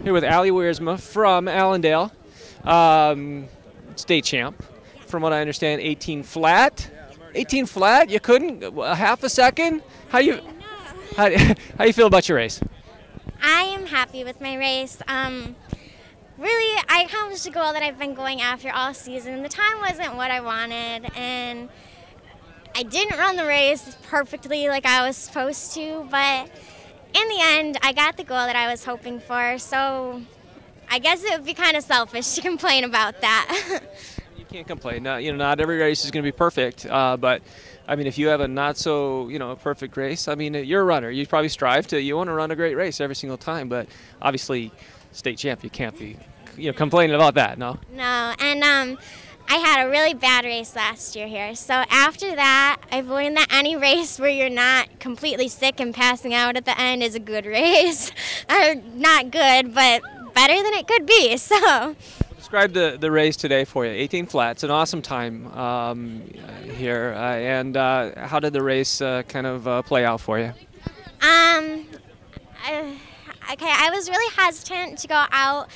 Here with Wiersma from Allendale, state champ. From what I understand, 18 flat. 18 flat? You couldn't? A half a second? How you feel about your race? I am happy with my race. Really, I accomplished a goal that I've been going after all season. The time wasn't what I wanted, and I didn't run the race perfectly like I was supposed to, but in the end, I got the goal that I was hoping for, so I guess it would be kind of selfish to complain about that. You can't complain. Not every race is going to be perfect, but I mean, if you have a not so perfect race, I mean, you're a runner. You probably strive to. You want to run a great race every single time, but obviously, state champ, you can't be complaining about that. No. No, and I had a really bad race last year here. So after that, I've learned that any race where you're not completely sick and passing out at the end is a good race. Or not good, but better than it could be. So describe the race today for you. 18 flat. It's an awesome time here. And how did the race kind of play out for you? Okay, I was really hesitant to go out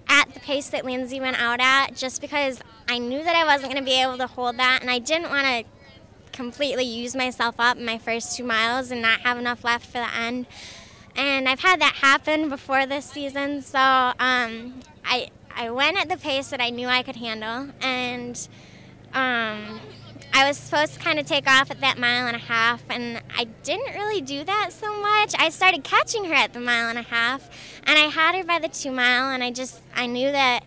at the pace that Lindsay went out at, just because I knew that I wasn't going to be able to hold that, and I didn't want to completely use myself up in my first 2 miles and not have enough left for the end. And I've had that happen before this season, so I went at the pace that I knew I could handle, and I was supposed to kind of take off at that 1.5 miles, and I didn't really do that so much. I started catching her at the 1.5 miles, and I had her by the 2 mile, and I knew that,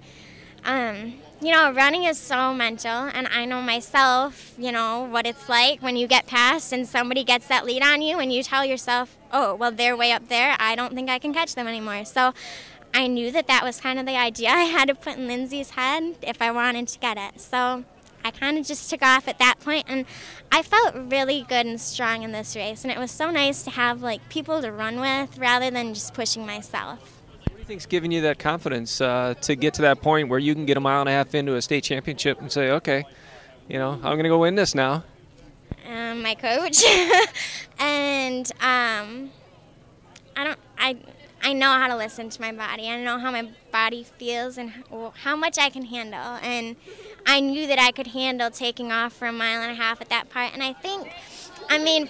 running is so mental, and I know myself, what it's like when you get past and somebody gets that lead on you, and you tell yourself, oh, well, they're way up there. I don't think I can catch them anymore. So I knew that was kind of the idea I had to put in Lindsay's head if I wanted to get it. So I kind of just took off at that point, and I felt really good and strong in this race, and it was so nice to have people to run with rather than just pushing myself. What do you think's giving you that confidence to get to that point where you can get 1.5 miles into a state championship and say, okay, I'm going to go win this now? My coach, and I know how to listen to my body. I know how my body feels and how much I can handle. And I knew that I could handle taking off for 1.5 miles at that part. And I think,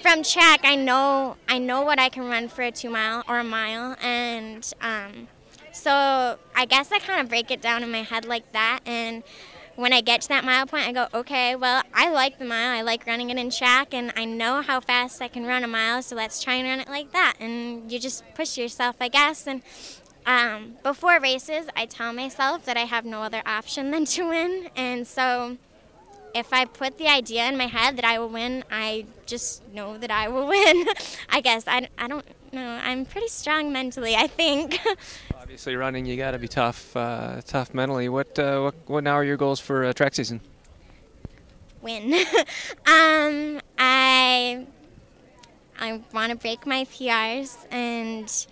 from track, I know what I can run for a 2 mile or a mile. And so I guess I kind of break it down in my head like that. And when I get to that mile point, I go, okay, well, I like the mile. I like running it in track, and I know how fast I can run a mile, so let's try and run it like that. And you just push yourself, I guess. And before races, I tell myself that I have no other option than to win. And so if I put the idea in my head that I will win, I just know that I will win. I guess. I don't know. I'm pretty strong mentally, I think. Obviously, running, you got to be tough mentally. What now are your goals for track season? Win. I want to break my PRs and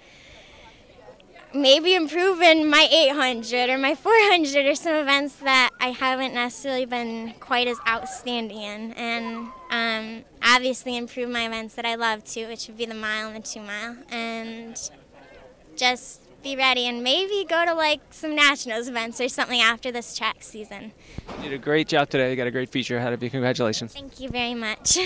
maybe improve in my 800 or my 400 or some events that I haven't necessarily been quite as outstanding in, and obviously improve my events that I love to, which would be the mile and the 2 mile, and just be ready and maybe go to some nationals events or something after this track season. You did a great job today. You got a great feature ahead of you. Congratulations. Thank you very much.